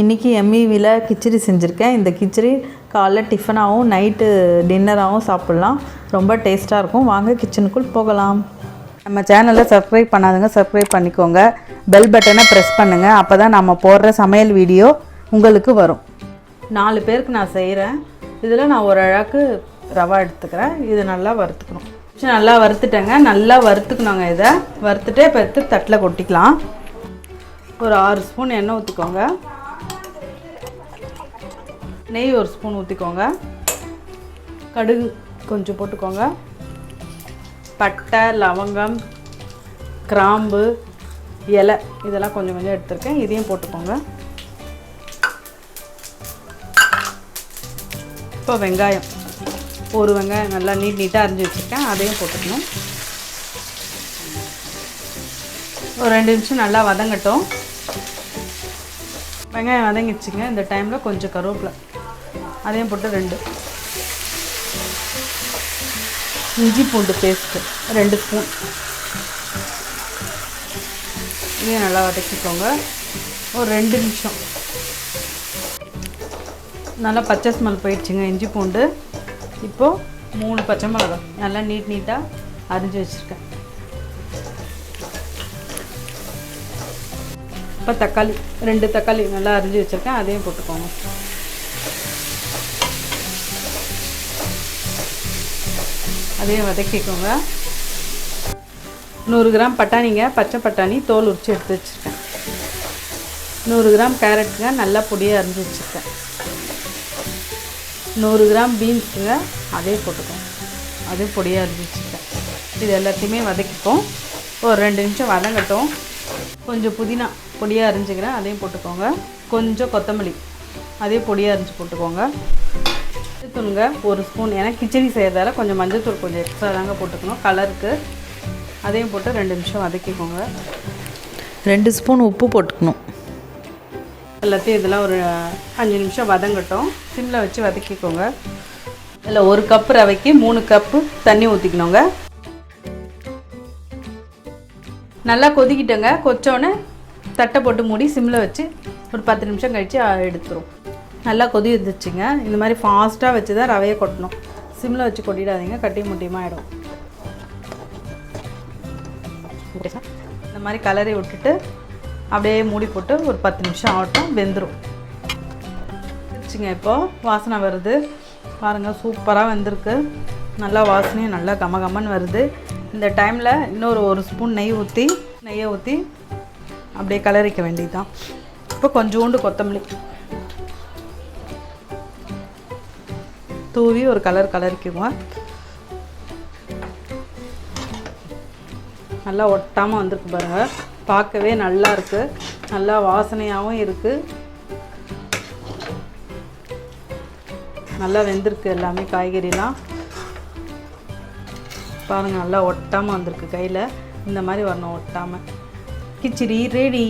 இன்றைக்கி எம்இவியில் கிச்சடி செஞ்சுருக்கேன். இந்த கிச்சடி காலைல டிஃபனாகவும் நைட்டு டின்னராகவும் சாப்பிட்லாம். ரொம்ப டேஸ்ட்டாக இருக்கும். வாங்க கிச்சனுக்குள் போகலாம். நம்ம சேனலை சப்ஸ்கிரைப் பண்ணாதுங்க, சப்ஸ்கிரைப் பண்ணிக்கோங்க. பெல் பட்டனை ப்ரெஸ் பண்ணுங்கள். அப்போ தான் நம்ம போடுற சமையல் வீடியோ உங்களுக்கு வரும். 4 பேருக்கு நான் செய்கிறேன். இதில் நான் ஒரு அழகு ரவா எடுத்துக்கிறேன். இது நல்லா வறுத்துக்கணும். நல்லா வறுத்துட்டேங்க. நல்லா வறுத்துக்கணுங்க. இதை வறுத்துட்டு இப்போ எடுத்து தட்டில் கொட்டிக்கலாம். ஒரு 6 ஸ்பூன் எண்ணெய் ஊற்றிக்கோங்க. நெய் 1 ஸ்பூன் ஊற்றிக்கோங்க. கடுகு கொஞ்சம் போட்டுக்கோங்க. பட்டை, லவங்கம், கிராம்பு, இலை இதெல்லாம் கொஞ்சம் கொஞ்சம் எடுத்துருக்கேன். இதையும் போட்டுக்கோங்க. இப்போ வெங்காயம், ஒரு வெங்காயம் நல்லா நீட்டாக அரிஞ்சு வச்சுருக்கேன். அதையும் போட்டுக்கணும். ஒரு 2 நிமிஷம் நல்லா வதங்கட்டும். வெங்காயம் வதங்கிடுச்சுங்க. இந்த டைமில் கொஞ்சம் கருவேப்பிலை அதையும் போட்டு 2 இஞ்சி பூண்டு பேஸ்ட்டு 2 ஸ்பூன் இதையும் நல்லா வதக்கிக்கோங்க. ஒரு 2 நிமிஷம் நல்லா பச்சை ஸ்மெல் போயிடுச்சுங்க இஞ்சி பூண்டு. இப்போது 3 பச்சை மிளகாய் நல்லா நீட்டாக அரிஞ்சு வச்சுருக்கேன். இப்போ தக்காளி 2 தக்காளி நல்லா அரிஞ்சு வச்சுருக்கேன். அதையும் போட்டுக்கோங்க. அதையும் வதக்கிக்கோங்க. 100 கிராம் பட்டாணிங்க, பச்சை பட்டாணி தோல் உரித்து எடுத்து வச்சுருக்கேன். 100 கிராம் கேரட்டுங்க, நல்லா பொடியாக அரிஞ்சு வச்சுருக்கேன். 100 கிராம் பீன்ஸுங்க, அதையும் போட்டுக்கோங்க. அதையும் பொடியாக அரிஞ்சு வச்சுருக்கேன். இது எல்லாத்தையுமே வதக்கிப்போம். ஒரு 2 நிமிஷம் வதங்கட்டும். கொஞ்சம் புதினா பொடியாக அரிஞ்சுக்கிறேன். அதையும் போட்டுக்கோங்க. கொஞ்சம் கொத்தமல்லி அதையும் பொடியாக அரிஞ்சு போட்டுக்கோங்க. மஞ்சத்தூளுங்க 1 ஸ்பூன். ஏன்னா கிச்சடி செய்கிறதால கொஞ்சம் மஞ்சத்தூள் கொஞ்சம் எக்ஸ்ட்ரா தாங்க போட்டுக்கணும் கலருக்கு. அதையும் போட்டு 2 நிமிஷம் வதக்கிக்கோங்க. 2 ஸ்பூன் உப்பு போட்டுக்கணும். எல்லாத்தையும் இதெல்லாம் ஒரு 5 நிமிஷம் வதங்கட்டும். சிம்மில் வச்சு வதக்கிக்கோங்க. இதில் 1 கப்பு ரவைக்கு 3 கப்பு தண்ணி ஊற்றிக்கணுங்க. நல்லா கொதிக்கிட்டோங்க. கொச்சோன்னே தட்டை போட்டு மூடி சிம்மில் வச்சு ஒரு 10 நிமிஷம் கழித்து எடுத்துரும். நல்லா கொதி வந்துச்சுங்க. இந்த மாதிரி ஃபாஸ்ட்டாக வச்சு தான் ரவையை கொட்டணும். சிம்மில் வச்சு கொட்டிடாதீங்க, கட்டி முட்டியமாக ஆகிடும். இந்த மாதிரி கலரை விட்டுட்டு அப்படியே மூடி போட்டு ஒரு 10 நிமிஷம் ஆகட்டும், வெந்துடும். வச்சுங்க. இப்போது வாசனை வருது பாருங்கள், சூப்பராக வெந்திருக்கு. நல்லா வாசனையும் நல்லா கமகமன்னு வருது. இந்த டைமில் இன்னொரு 1 ஸ்பூன் நெய்யை ஊற்றி அப்படியே கலரிக்க வேண்டியது தான். இப்போ கொஞ்சோண்டு கொத்தமல்லி தூவி ஒரு கலரிக்குவோம். நல்லா ஒட்டாமல் வந்திருக்கு பாருங்கள். பார்க்கவே நல்லா இருக்குது. நல்லா வாசனையாகவும் இருக்குது. நல்லா வெந்திருக்கு எல்லாமே காய்கறிலாம் பாருங்கள். நல்லா ஒட்டாமல் வந்திருக்கு கையில். இந்த மாதிரி வரணும், ஒட்டாமல். கிச்சடி ரெடி.